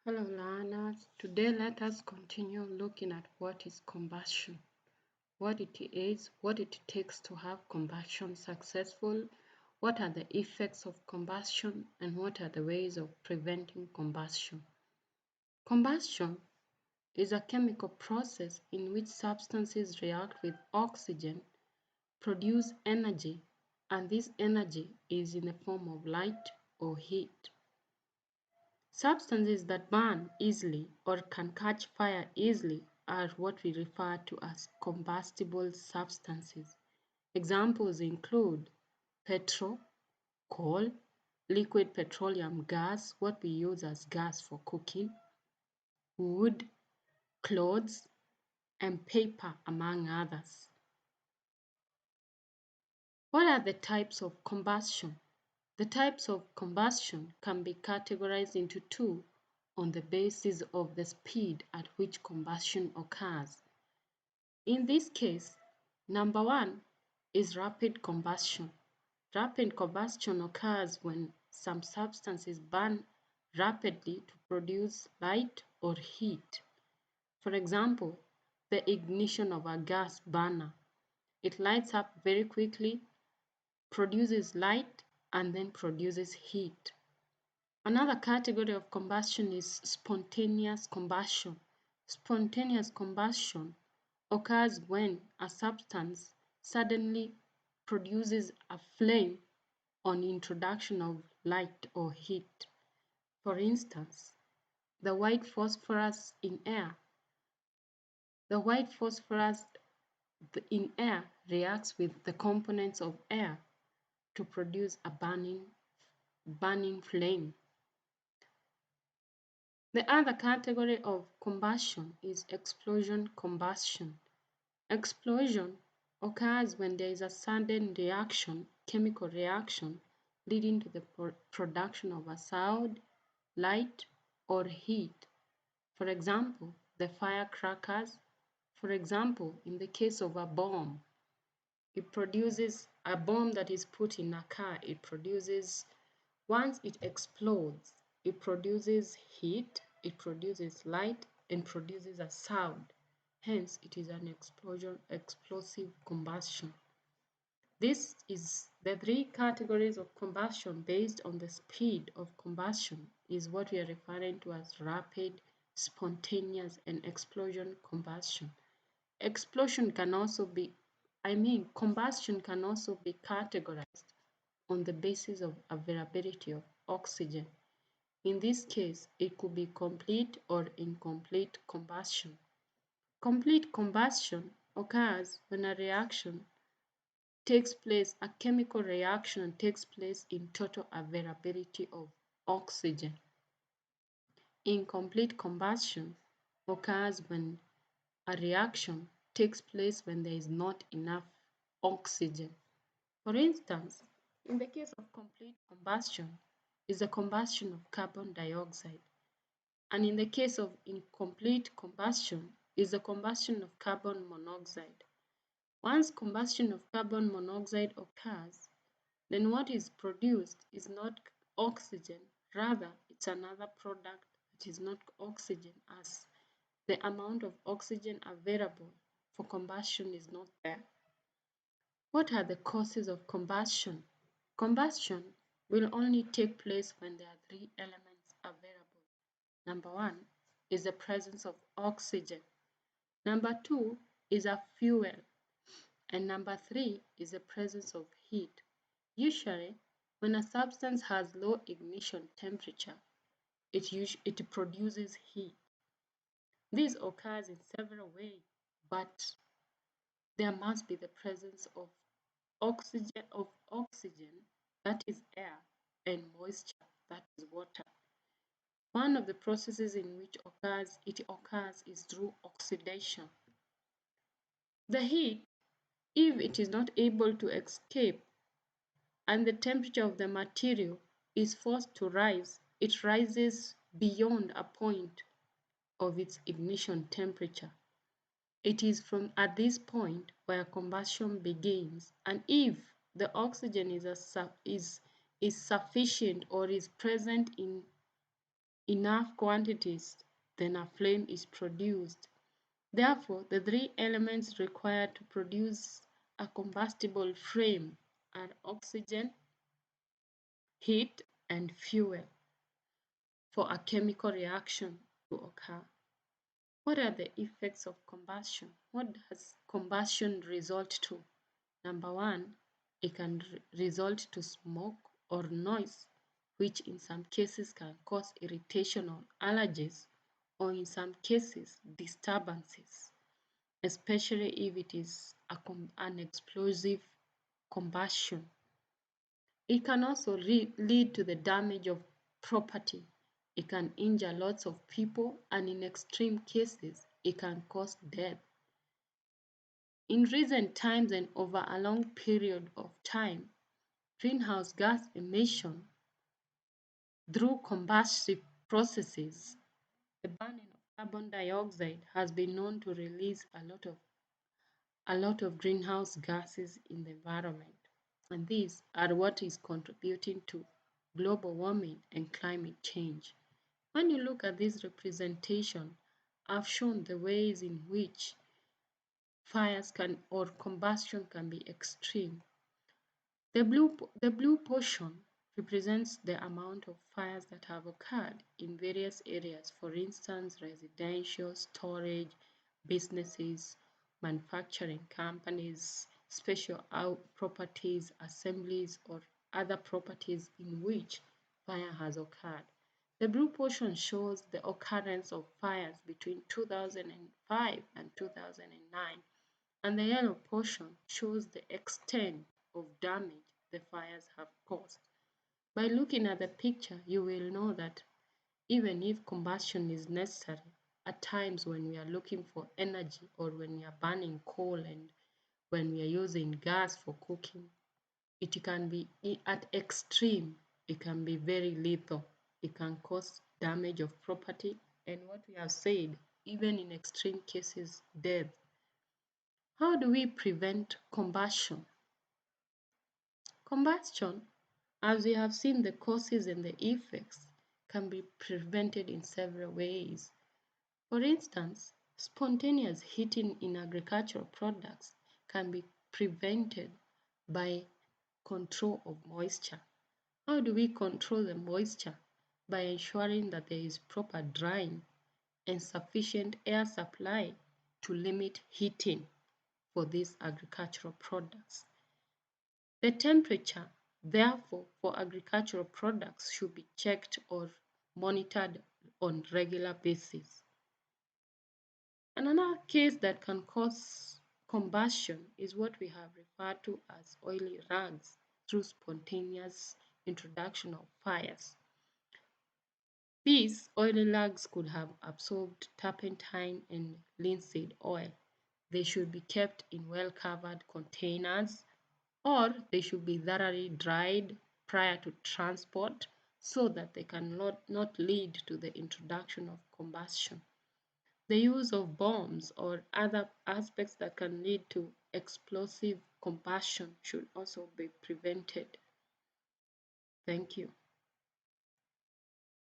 Hello learners, today let us continue looking at what is combustion, what it is, what it takes to have combustion successful, what are the effects of combustion, and what are the ways of preventing combustion. Combustion is a chemical process in which substances react with oxygen, produce energy, and this energy is in the form of light or heat. Substances that burn easily or can catch fire easily are what we refer to as combustible substances. Examples include petrol, coal, liquid petroleum gas, what we use as gas for cooking, wood, clothes, and paper, among others. What are the types of combustion? The types of combustion can be categorized into two on the basis of the speed at which combustion occurs. In this case, number one is rapid combustion. Rapid combustion occurs when some substances burn rapidly to produce light or heat. For example, the ignition of a gas burner. It lights up very quickly, produces light, and then produces heat. Another category of combustion is spontaneous combustion. Spontaneous combustion occurs when a substance suddenly produces a flame on introduction of light or heat. For instance, the white phosphorus in air. The white phosphorus in air reacts with the components of air to produce a burning flame. The other category of combustion is explosion combustion. Explosion occurs when there is a sudden reaction, chemical reaction, leading to the production of a sound, light, or heat. For example, the firecrackers. For example, in the case of a bomb, it produces a bomb that is put in a car. It produces, once it explodes, it produces heat, it produces light, and produces a sound. Hence, it is an explosive combustion. This is the three categories of combustion based on the speed of combustion is what we are referring to as rapid, spontaneous, and explosion combustion. Explosion can also be, combustion can also be categorized on the basis of availability of oxygen. In this case, it could be complete or incomplete combustion. Complete combustion occurs when a reaction takes place, a chemical reaction takes place in total availability of oxygen. Incomplete combustion occurs when a reaction takes place when there is not enough oxygen. For instance, in the case of complete combustion, is the combustion of carbon dioxide. And in the case of incomplete combustion, is the combustion of carbon monoxide. Once combustion of carbon monoxide occurs, then what is produced is not oxygen, rather it's another product that is not oxygen, as the amount of oxygen available for combustion is not there. What are the causes of combustion? Combustion will only take place when there are three elements available. Number one is the presence of oxygen. Number two is a fuel. And number three is the presence of heat. Usually, when a substance has low ignition temperature, it produces heat. This occurs in several ways, but there must be the presence of oxygen, that is air, and moisture, that is water. One of the processes in which it occurs is through oxidation. The heat, if it is not able to escape and the temperature of the material is forced to rise, it rises beyond a point of its ignition temperature. It is from at this point where combustion begins, and if the oxygen is sufficient or is present enough quantities, then a flame is produced. Therefore, the three elements required to produce a combustible flame are oxygen, heat, and fuel for a chemical reaction to occur. What are the effects of combustion? What does combustion result to? Number one, it can result to smoke or noise, which in some cases can cause irritation or allergies, or in some cases disturbances, especially if it is an explosive combustion. It can also lead to the damage of property. It can injure lots of people, and in extreme cases, it can cause death. In recent times and over a long period of time, greenhouse gas emission through combustive processes, the burning of carbon dioxide has been known to release a lot of greenhouse gases in the environment. And these are what is contributing to global warming and climate change. When you look at this representation, I've shown the ways in which fires can or combustion can be extreme. The blue portion represents the amount of fires that have occurred in various areas, for instance, residential, storage, businesses, manufacturing companies, special properties, assemblies, or other properties in which fire has occurred. The blue portion shows the occurrence of fires between 2005 and 2009, and the yellow portion shows the extent of damage the fires have caused. By looking at the picture, you will know that even if combustion is necessary, at times when we are looking for energy or when we are burning coal and when we are using gas for cooking, it can be at extreme, it can be very lethal. It can cause damage of property and what we have said, even in extreme cases, death. How do we prevent combustion? Combustion, as we have seen the causes and the effects, can be prevented in several ways. For instance, spontaneous heating in agricultural products can be prevented by control of moisture. How do we control the moisture? By ensuring that there is proper drying and sufficient air supply to limit heating for these agricultural products. The temperature, therefore, for agricultural products should be checked or monitored on regular basis. Another case that can cause combustion is what we have referred to as oily rags through spontaneous introduction of fires. These oily rags could have absorbed turpentine and linseed oil. They should be kept in well-covered containers, or they should be thoroughly dried prior to transport so that they can not lead to the introduction of combustion. The use of bombs or other aspects that can lead to explosive combustion should also be prevented. Thank you.